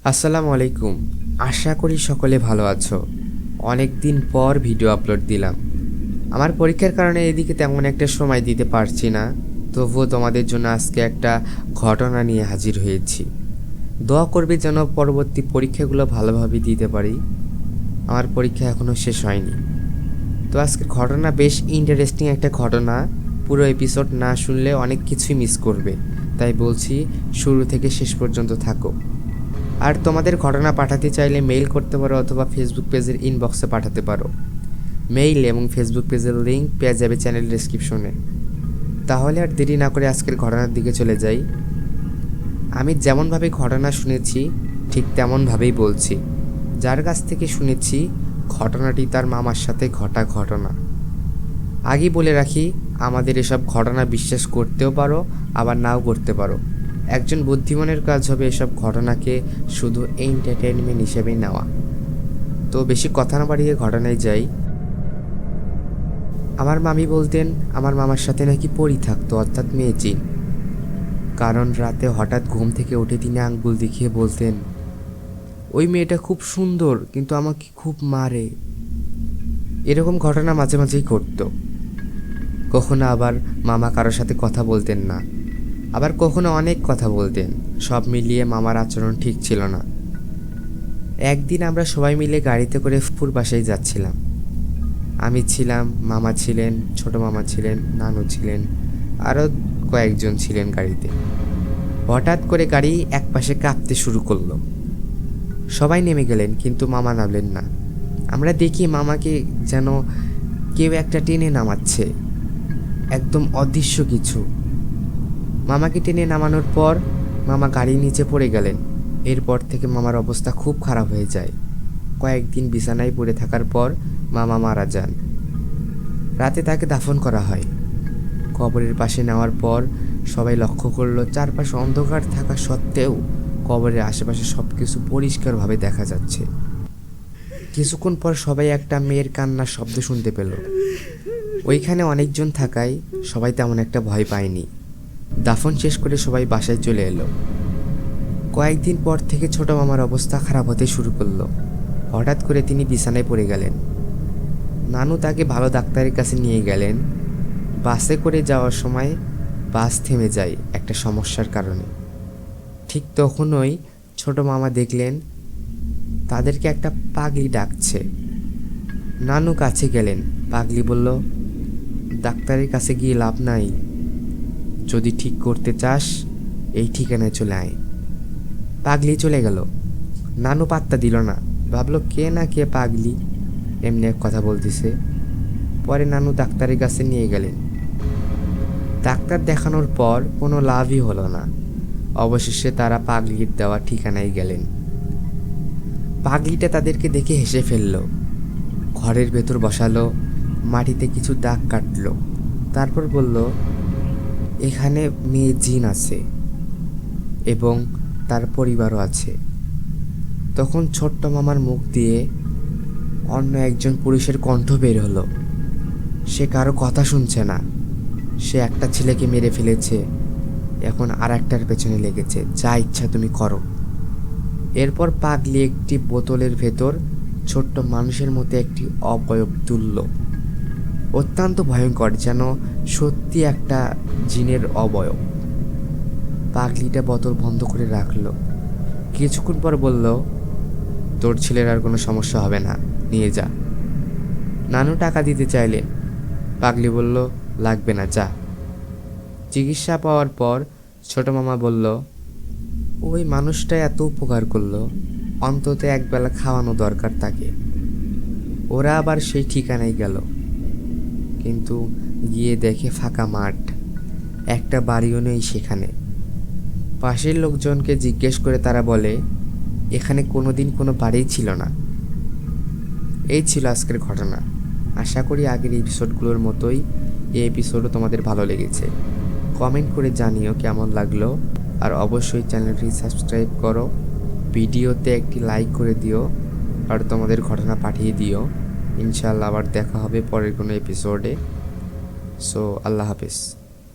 আসসালামু আলাইকুম। আশা করি সকলে ভালো আছো। অনেক দিন পর ভিডিও আপলোড দিলাম। আমার পরীক্ষার কারণে এদিকে তেমন একটা সময় দিতে পারছি না, তবুও তোমাদের জন্য আজকে একটা ঘটনা নিয়ে হাজির হয়েছি। দোয়া করবে যেন পরবর্তী পরীক্ষাগুলো ভালোভাবে দিতে পারি। আমার পরীক্ষা এখনও শেষ হয়নি। তো আজকের ঘটনা বেশ ইন্টারেস্টিং একটা ঘটনা। পুরো এপিসোড না শুনলে অনেক কিছুই মিস করবে, তাই বলছি শুরু থেকে শেষ পর্যন্ত থাকো। আর তোমাদের ঘটনা পাঠাতে চাইলে মেইল করতে পারো অথবা ফেসবুক পেজের ইনবক্সে পাঠাতে পারো। মেইল এবং ফেসবুক পেজের লিঙ্ক পেয়ে যাবে চ্যানেল ডেসক্রিপশনে। তাহলে আর দেরি না করে আজকের ঘটনার দিকে চলে যাই। আমি যেমনভাবে ঘটনা শুনেছি ঠিক তেমনভাবেই বলছি। যার কাছ থেকে শুনেছি ঘটনাটি তার মামার সাথে ঘটা ঘটনা। আগেই বলে রাখি, আমাদের এসব ঘটনা বিশ্বাস করতেও পারো আবার নাও করতে পারো। একজন বুদ্ধিমানের কাজ হবে এসব ঘটনাকে শুধু এন্টারটেনমেন্ট হিসেবেই নেওয়া। তো বেশি কথা না বাড়িয়ে ঘটনায় যাই। আমার মামি বলতেন আমার মামার সাথে নাকি পরী থাকতো, অর্থাৎ মেয়ে জিন। কারণ রাতে হঠাৎ ঘুম থেকে উঠে তিনি আঙ্গুল দেখিয়ে বলতেন, ওই মেয়েটা খুব সুন্দর কিন্তু আমাকে খুব মারে। এরকম ঘটনা মাঝে মাঝেই ঘটতো। কখনো আবার মামা কারোর সাথে কথা বলতেন না, আবার কখনো অনেক কথা বলতেন। সব মিলিয়ে মামার আচরণ ঠিক ছিল না। একদিন আমরা সবাই মিলে গাড়িতে করে ফুপুর বাসায় যাচ্ছিলাম। আমি ছিলাম, মামা ছিলেন, ছোট মামা ছিলেন, নানু ছিলেন, আরও কয়েকজন ছিলেন গাড়িতে। হঠাৎ করে গাড়ি একপাশে কাঁপতে শুরু করলো। সবাই নেমে গেলেন কিন্তু মামা নামলেন না। আমরা দেখি মামাকে যেন কেউ একটা টেনে নামাচ্ছে, একদম অদৃশ্য কিছু। মামাকে টেনে নামানোর পর মামা গাড়ির নিচে পড়ে গেলেন। এরপর থেকে মামার অবস্থা খুব খারাপ হয়ে যায়। কয়েকদিন বিছানায় পড়ে থাকার পর মামা মারা যান। রাতে তাকে দাফন করা হয়। কবরের পাশে নেওয়ার পর সবাই লক্ষ্য করলো চারপাশে অন্ধকার থাকা সত্ত্বেও কবরের আশেপাশে সব কিছু পরিষ্কারভাবে দেখা যাচ্ছে। কিছুক্ষণ পর সবাই একটা মেয়ের কান্নার শব্দ শুনতে পেল। ওইখানে অনেকজন থাকায় সবাই তেমন একটা ভয় পায়নি। দাফন শেষ করে সবাই বাসায় চলে এলো। কয়েকদিন পর থেকে ছোট মামার অবস্থা খারাপ হতে শুরু করলো। হঠাৎ করে তিনি বিছানায় পড়ে গেলেন। নানু তাকে ভালো ডাক্তারের কাছে নিয়ে গেলেন। বাসে করে যাওয়ার সময় বাস থেমে যায় একটা সমস্যার কারণে। ঠিক তখনই ছোট মামা দেখলেন তাদেরকে একটা পাগলি ডাকছে। নানু কাছে গেলেন। পাগলি বলল, ডাক্তারের কাছে গিয়ে লাভ নাই, যদি ঠিক করতে চাস এই ঠিকানায় চলে আয়। পাগলি চলে গেল। নানু পাত্তা দিল না, ভাবলো কে না কে পাগলি এমনি এক কথা বলতেছে। পরে নানু ডাক্তারের কাছে নিয়ে গেলেন। ডাক্তার দেখানোর পর কোনো লাভই হলো না। অবশেষে তারা পাগলির দেওয়া ঠিকানায় গেলেন। পাগলিটা তাদেরকে দেখে হেসে ফেলল, ঘরের ভেতর বসালো, মাটিতে কিছু দাগ কাটলো, তারপর বলল, এখানে মেয়ে জিন আছে এবং তার পরিবারও আছে। তখন ছোট্ট মামার মুখ দিয়ে অন্য একজন পুরুষের কণ্ঠ বের হলো। সে কারো কথা শুনছে না। সে একটা ছেলেকে মেরে ফেলেছে, এখন আর একটার পেছনে লেগেছে, যা ইচ্ছা তুমি করো। এরপর পাগলি একটি বোতলের ভেতর ছোট্ট মানুষের মতো একটি অবয়ব তুলল। অত্যন্ত ভয়ঙ্কর, যেন সত্যি একটা জিনের অবয়ব। পাগলিটা বোতল বন্ধ করে রাখলো। কিছুক্ষণ পর বলল, তোর ছেলের আর কোনো সমস্যা হবে না, নিয়ে যা। নানু টাকা দিতে চাইলেন। পাগলি বলল, লাগবে না, যা। চিকিৎসা পাওয়ার পর ছোট মামা বলল, ওই মানুষটা এত উপকার করলো, অন্তত একবেলা খাওয়ানো দরকার তাকে। ওরা আবার সেই ঠিকানায় গেল, কিন্তু গিয়ে দেখে ফাঁকা মাঠ, একটা বাড়িও নেই সেখানে। পাশের লোকজনকে জিজ্ঞেস করে তারা বলে, এখানে কোনোদিন কোনো বাড়িই ছিল না। এই ছিল আজকের ঘটনা। আশা করি আগের এপিসোডগুলোর মতোই এই এপিসোডও তোমাদের ভালো লেগেছে। কমেন্ট করে জানিও কেমন লাগলো, আর অবশ্যই চ্যানেলটি সাবস্ক্রাইব করো, ভিডিওতে একটি লাইক করে দিও, আর তোমাদের ঘটনা পাঠিয়ে দিও। ইনশাআল্লাহ আবার দেখা হবে পরের কোনো এপিসোডে। সো আল্লাহ হাফেজ।